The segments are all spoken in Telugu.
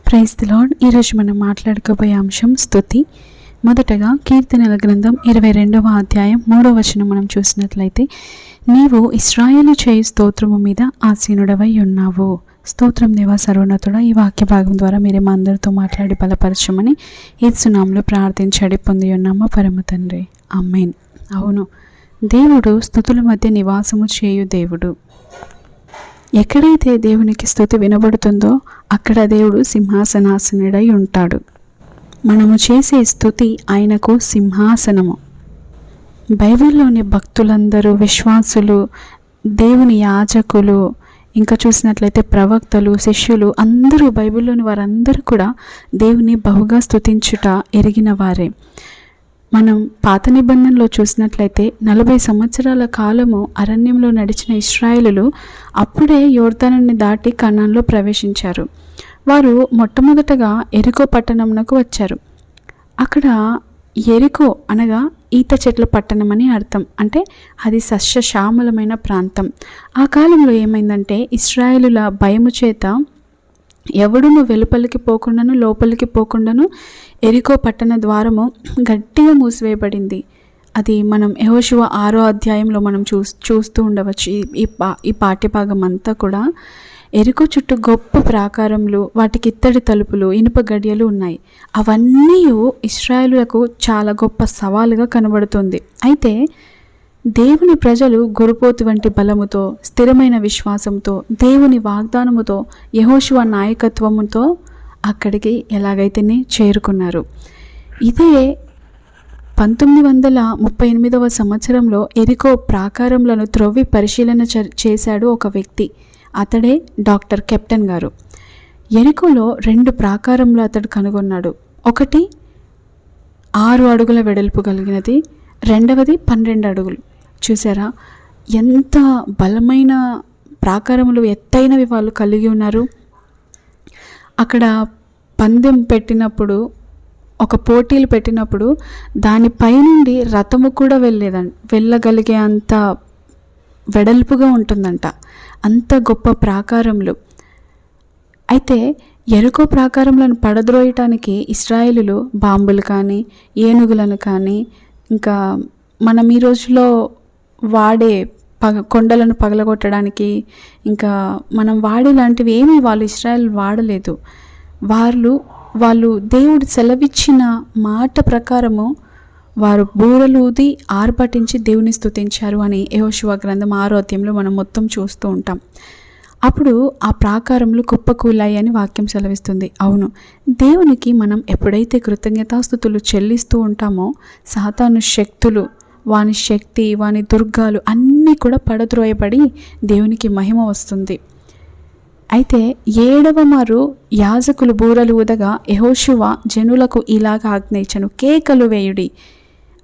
Praise the lord. ఈరోజు మనం మాట్లాడుకోబోయే అంశం స్తుతి. మొదటగా కీర్తనల గ్రంథం 22వ అధ్యాయం 3వ వచనం మనం చూసినట్లయితే, నీవు ఇశ్రాయేలు చేయు స్తోత్రము మీద ఆసీనుడవై ఉన్నావు. స్తోత్రం దేవా సర్వోన్నతుడా, ఈ వాక్య భాగం ద్వారా మీరే మా అందరితో మాట్లాడి బలపరచమని యేసు నామములో ప్రార్థించి పొంది ఉన్నామా పరమ తండ్రి, ఆమేన్. అవును, దేవుడు స్తుతుల మధ్య నివాసము చేయు దేవుడు. ఎక్కడైతే దేవునికి స్తుతి వినబడుతుందో అక్కడ దేవుడు సింహాసనాసనుడై ఉంటాడు. మనము చేసే స్తుతి ఆయనకు సింహాసనము. బైబిల్లోని భక్తులందరూ, విశ్వాసులు, దేవుని యాజకులు, ఇంకా చూసినట్లయితే ప్రవక్తలు, శిష్యులు అందరూ, బైబిల్లోని వారందరూ కూడా దేవుని బహుగా స్తుతించుట ఎరిగిన వారే. మనం పాత నిబంధనలో చూసినట్లయితే 40 సంవత్సరాల కాలము అరణ్యంలో నడిచిన ఇశ్రాయేలులు అప్పుడే యోర్దానుని దాటి కనాన్లో ప్రవేశించారు. వారు మొట్టమొదటగా ఎరికో పట్టణంకు వచ్చారు. అక్కడ ఎరికో అనగా ఈత చెట్ల పట్టణం అని అర్థం. అంటే అది సస్యశ్యామలమైన ప్రాంతం. ఆ కాలంలో ఏమైందంటే ఇశ్రాయేలుల భయము చేత ఎవడును వెలుపలికి పోకుండాను లోపలికి పోకుండాను ఎరికో పట్టణ ద్వారము గట్టిగా మూసివేయబడింది. అది మనం యెహోషువ 6వ అధ్యాయంలో మనం చూస్తూ ఉండవచ్చు. ఈ పాఠ్యభాగం అంతా కూడా ఎరికో చుట్టూ గొప్ప ప్రాకారములు, వాటికి ఇత్తడి తలుపులు, ఇనుప గడియలు ఉన్నాయి. అవన్నీ ఇశ్రాయేలులకు చాలా గొప్ప సవాలుగా కనబడుతుంది. అయితే దేవుని ప్రజలు గొర్రెపోతు వంటి బలముతో, స్థిరమైన విశ్వాసంతో, దేవుని వాగ్దానముతో, యెహోషువ నాయకత్వముతో అక్కడికి ఎలాగైతేనే చేరుకున్నారు. ఇదే 1938వ సంవత్సరంలో ఎరికో ప్రాకారములను త్రవ్వి పరిశీలన చేశాడు ఒక వ్యక్తి. అతడే డాక్టర్ కెప్టెన్ గారు. ఎరికోలో 2 ప్రాకారములు అతడు కనుగొన్నాడు. ఒకటి 6 అడుగుల వెడల్పు కలిగినది, రెండవది 12 అడుగులు. చూసారా ఎంత బలమైన ప్రాకారములు, ఎత్తైనవి వాళ్ళు కలిగి ఉన్నారు. అక్కడ పందెం పెట్టినప్పుడు, ఒక పోటీలు పెట్టినప్పుడు దానిపై నుండి రథము కూడా వెళ్ళగలిగే అంత వెడల్పుగా ఉంటుందంట. అంత గొప్ప ప్రాకారములు. అయితే ఎరికో ప్రాకారములను పడద్రోయటానికి ఇశ్రాయేలులు బాంబులు కానీ, ఏనుగులను కానీ, ఇంకా మనం ఈ రోజులో వాడే కొండలను పగలగొట్టడానికి ఇంకా మనం వాడే లాంటివి ఏమీ వాళ్ళు ఇశ్రాయేల్ వాడలేదు. వాళ్ళు దేవుడు సెలవిచ్చిన మాట ప్రకారము వారు బూరలూది ఆర్భటించి దేవుని స్తుతించారు అని యెహోషువ గ్రంథం 6వ అధ్యాయంలో మనం మొత్తం చూస్తూ ఉంటాం. అప్పుడు ఆ ప్రాకారములు కుప్పకూలాయి అని వాక్యం సెలవిస్తుంది. అవును, దేవునికి మనం ఎప్పుడైతే కృతజ్ఞతాస్తుతులు చెల్లిస్తూ ఉంటామో సాతాను శక్తులు, వాని శక్తి, వాని దుర్గాలు అన్నీ కూడా పడద్రోయబడి దేవునికి మహిమ వస్తుంది. అయితే 7వ మారు యాజకులు బూరలు ఊదగా యెహోషువ జనులకు ఇలాగ ఆజ్ఞ ఇచ్చెను, కేకలు వేయుడి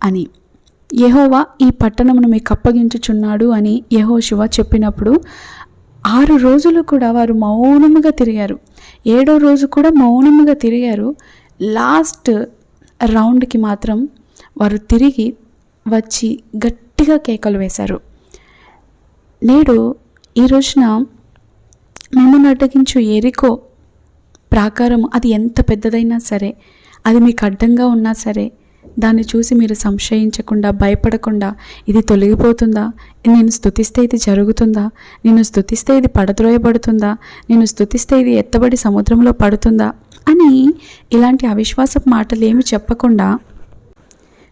అని. యెహోవా ఈ పట్టణమును మీకు అప్పగించుచున్నాడు అని యెహోషువ చెప్పినప్పుడు 6 రోజులు కూడా వారు మౌనముగా తిరిగారు. 7వ రోజు కూడా మౌనముగా తిరిగారు. లాస్ట్ రౌండ్కి మాత్రం వారు తిరిగి వచ్చి గట్టిగా కేకలు వేశారు. నేడు ఈ రోజున మిమ్మల్ని అడ్డగించు ఎరికో ప్రాకారం అది ఎంత పెద్దదైనా సరే, అది మీకు అడ్డంగా ఉన్నా సరే, దాన్ని చూసి మీరు సంశయించకుండా, భయపడకుండా, ఇది తొలగిపోతుందా, నేను స్తుతిస్తే ఇది జరుగుతుందా, నేను స్తుతిస్తే ఇది పడద్రోయబడుతుందా, నేను స్తుతిస్తే ఇది ఎత్తబడి సముద్రంలో పడుతుందా అని ఇలాంటి అవిశ్వాసపు మాటలు ఏమి చెప్పకుండా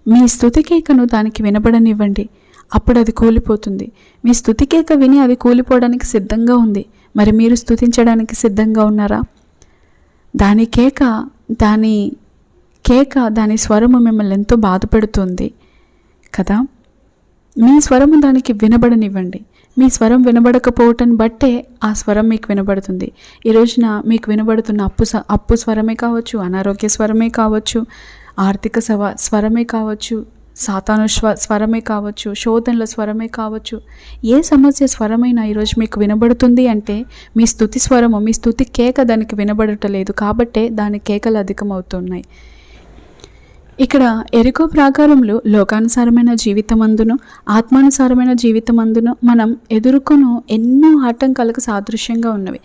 మీ స్తుతికేకను దానికి వినబడనివ్వండి. అప్పుడు అది కూలిపోతుంది. మీ స్తుతికేక విని అది కూలిపోవడానికి సిద్ధంగా ఉంది. మరి మీరు స్తుతించడానికి సిద్ధంగా ఉన్నారా? దాని స్వరము మిమ్మల్ని ఎంతో బాధపెడుతుంది కదా. మీ స్వరము దానికి వినబడనివ్వండి. మీ స్వరం వినబడకపోవటాన్ని బట్టే ఆ స్వరం మీకు వినబడుతుంది. ఈ రోజున మీకు వినబడుతున్న అప్పు స్వరమే కావచ్చు, అనారోగ్య స్వరమే కావచ్చు, ఆర్థిక స్వరమే కావచ్చు, సాతాను స్వరమే కావచ్చు, శోధనల స్వరమే కావచ్చు, ఏ సమస్య స్వరమైనా ఈరోజు మీకు వినబడుతుంది అంటే మీ స్తుతి స్వరము, మీ స్తుతి కేక దానికి వినబడటలేదు. కాబట్టే దాని కేకలు అధికమవుతున్నాయి. ఇక్కడ ఎరికో ప్రాకారములు లోకానుసారమైన జీవితమందును, ఆత్మానుసారమైన జీవితమందును మనం ఎదుర్కొను ఎన్నో ఆటంకాలకు సాదృశ్యంగా ఉన్నవి.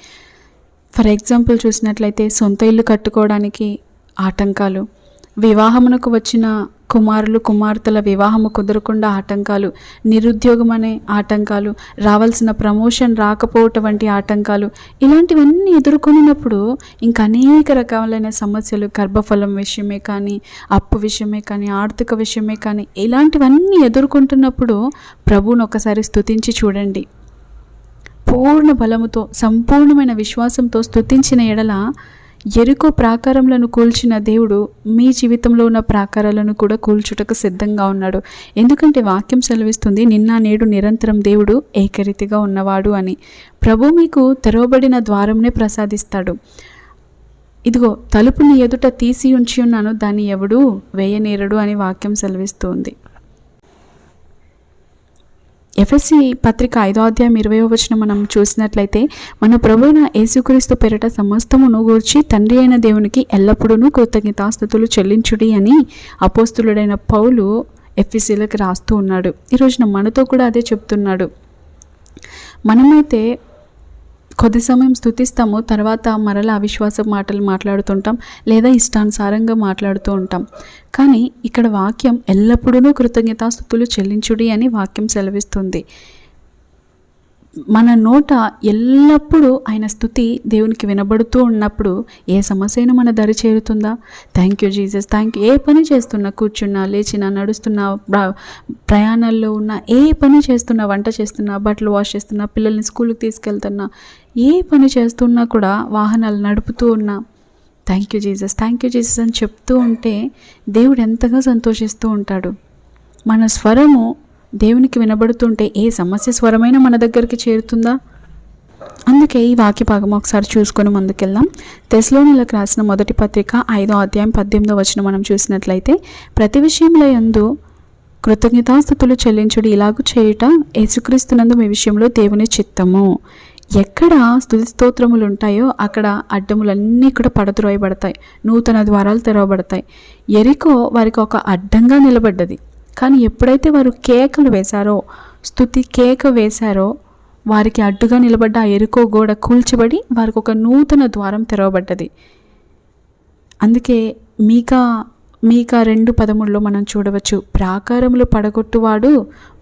ఫర్ ఎగ్జాంపుల్ చూసినట్లయితే సొంత ఇల్లు కట్టుకోవడానికి ఆటంకాలు, వివాహమునకు వచ్చిన కుమారులు కుమార్తెల వివాహము కుదరకుండా ఆటంకాలు, నిరుద్యోగం అనే ఆటంకాలు, రావాల్సిన ప్రమోషన్ రాకపోవటం వంటి ఆటంకాలు, ఇలాంటివన్నీ ఎదుర్కొన్నప్పుడు ఇంకా అనేక రకాలైన సమస్యలు, గర్భఫలం విషయమే కానీ, అప్పు విషయమే కానీ, ఆర్థిక విషయమే కానీ, ఇలాంటివన్నీ ఎదుర్కొంటున్నప్పుడు ప్రభువును ఒకసారి స్తుతించి చూడండి. పూర్ణ బలముతో సంపూర్ణమైన విశ్వాసంతో స్తుతించిన ఎడల యెరికో ప్రాకారములను కూల్చిన దేవుడు మీ జీవితంలో ఉన్న ప్రాకారాలను కూడా కూల్చుటకు సిద్ధంగా ఉన్నాడు. ఎందుకంటే వాక్యం సెలవిస్తుంది, నిన్న నేడు నిరంతరం దేవుడు ఏకరీతిగా ఉన్నవాడు అని. ప్రభు మీకు తెరవబడిన ద్వారంనే ప్రసాదిస్తాడు. ఇదిగో తలుపు నీ ఎదుట తీసి ఉంచి ఉన్నాను, దాన్ని ఎవడు వేయనేరడు అని వాక్యం సెలవిస్తుంది. ఎఫెసీ పత్రిక 5వ అధ్యాయం 20వ వచనం మనం చూసినట్లయితే, మన ప్రభువైన యేసుక్రీస్తు పేరిట సమస్తమును గూర్చి తండ్రి అయిన దేవునికి ఎల్లప్పుడూ కృతజ్ఞతాస్తుతులు చెల్లించుడి అని అపోస్తులుడైన పౌలు ఎఫెసీలకు రాస్తూ ఉన్నాడు. ఈరోజున మనతో కూడా అదే చెప్తున్నాడు. మనమైతే కొద్ది సమయం స్తుతిస్తాము, తర్వాత మరలా అవిశ్వాస మాటలు మాట్లాడుతుంటాం, లేదా ఇష్టానుసారంగా మాట్లాడుతూ ఉంటాం. కానీ ఇక్కడ వాక్యం ఎల్లప్పుడూ కృతజ్ఞతాస్తుతులు చెల్లించుడి అని వాక్యం సెలవిస్తుంది. మన నోట ఎల్లప్పుడూ ఆయన స్తుతి దేవునికి వినబడుతూ ఉన్నప్పుడు ఏ సమస్య అయినా మన దరి చేరుతుందా? Thank you Jesus, thank you. ఏ పని చేస్తున్నా, కూర్చున్నా, లేచినా, నడుస్తున్నా, ప్రయాణాల్లో ఉన్నా, ఏ పని చేస్తున్నా, వంట చేస్తున్నా, బట్టలు వాష్ చేస్తున్నా, పిల్లల్ని స్కూల్కి తీసుకెళ్తున్నా, ఏ పని చేస్తున్నా కూడా, వాహనాలు నడుపుతూ ఉన్నా, thank you Jesus, thank you Jesus అని చెప్తూ ఉంటే దేవుడు ఎంతగా సంతోషిస్తూ ఉంటాడు. మన స్వరము దేవునికి వినబడుతుంటే ఏ సమస్య స్వరమైనా మన దగ్గరికి చేరుతుందా? అందుకే ఈ వాక్య భాగం ఒకసారి చూసుకొని ముందుకెళ్దాం. తెస్సలోనియులకు రాసిన మొదటి పత్రిక 5వ అధ్యాయం 18వ వచనం మనం చూసినట్లయితే, ప్రతి విషయంలో యందు కృతజ్ఞతాస్తుతులు చెల్లించుడి, ఇలాగూ చేయుట యేసుక్రీస్తునందు మీ విషయంలో దేవుని చిత్తము. ఎక్కడ స్తుతి స్తోత్రములు ఉంటాయో అక్కడ అడ్డములన్నీ కూడా పడద్రోయబడతాయి, నూతన ద్వారాలు తెరవబడతాయి. యెరికో వారికి ఒక అడ్డంగా నిలబడ్డది. కానీ ఎప్పుడైతే వారు కేకలు వేశారో, స్తుతి కేక వేశారో, వారికి అడ్డుగా నిలబడ్డ ఆ యెరికో గోడ కూల్చబడి వారికి ఒక నూతన ద్వారం తెరవబడ్డది. అందుకే మీకా 2:13 మనం చూడవచ్చు, ప్రాకారములు పడగొట్టువాడు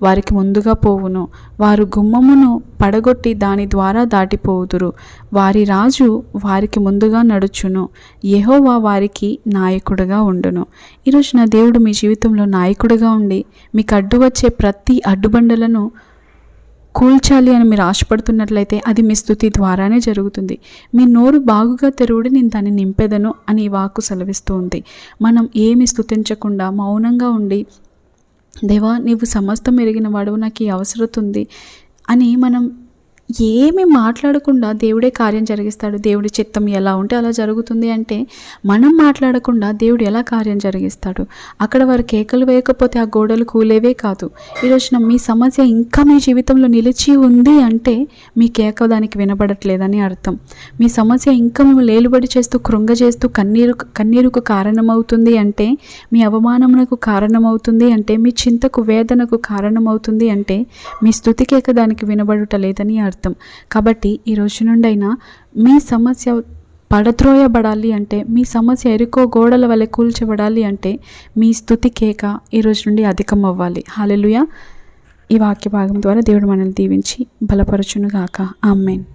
వారికి ముందుగా పోవును, వారు గుమ్మమును పడగొట్టి దాని ద్వారా దాటిపోవుదురు, వారి రాజు వారికి ముందుగా నడుచును, యెహోవా వారికి నాయకుడుగా ఉండును. ఈరోజు నా దేవుడు మీ జీవితంలో నాయకుడిగా ఉండి మీకు అడ్డు వచ్చే ప్రతి అడ్డుబండలను కూల్చాలి అని మీరు ఆశపడుతున్నట్లయితే అది మీ స్తుతి ద్వారానే జరుగుతుంది. మీ నోరు బాగుగా తెరువుడి, నేను దాన్ని నింపెదను అని వాక్కు సెలవిస్తూ ఉంది. మనం ఏమి స్తుతించకుండా మౌనంగా ఉండి, దేవా నీవు సమస్తం ఎరిగిన వాడు, నాకు ఈ అవసరం ఉంది అని మనం ఏమి మాట్లాడకుండా దేవుడే కార్యం జరిగిస్తాడు. దేవుడి చిత్తం ఎలా ఉంటే అలా జరుగుతుంది అంటే మనం మాట్లాడకుండా దేవుడు ఎలా కార్యం జరిగిస్తాడు? అక్కడ వారు కేకలు వేయకపోతే ఆ గోడలు కూలేవే కాదు. ఈరోజున మీ సమస్య ఇంకా మీ జీవితంలో నిలిచి ఉంది అంటే మీ కేక దానికి వినబడట్లేదని అర్థం. మీ సమస్య ఇంకా మేము లేలుబడి చేస్తూ, కృంగజేస్తూ, కన్నీరుకు కారణమవుతుంది అంటే, మీ అవమానమునకు కారణమవుతుంది అంటే, మీ చింతకు వేదనకు కారణమవుతుంది అంటే మీ స్తుతి కేక దానికి వినబడుట లేదని అర్థం. కాబట్టి ఈ రోజు నుండైనా మీ సమస్య పడద్రోయబడాలి అంటే, మీ సమస్య యెరికో గోడల వలె కూల్చబడాలి అంటే మీ స్తుతి కేక ఈ రోజు నుండి అధికం అవ్వాలి. హల్లెలూయా. ఈ వాక్య భాగం ద్వారా దేవుడు మనల్ని దీవించి బలపరచునుగాక. ఆమేన్.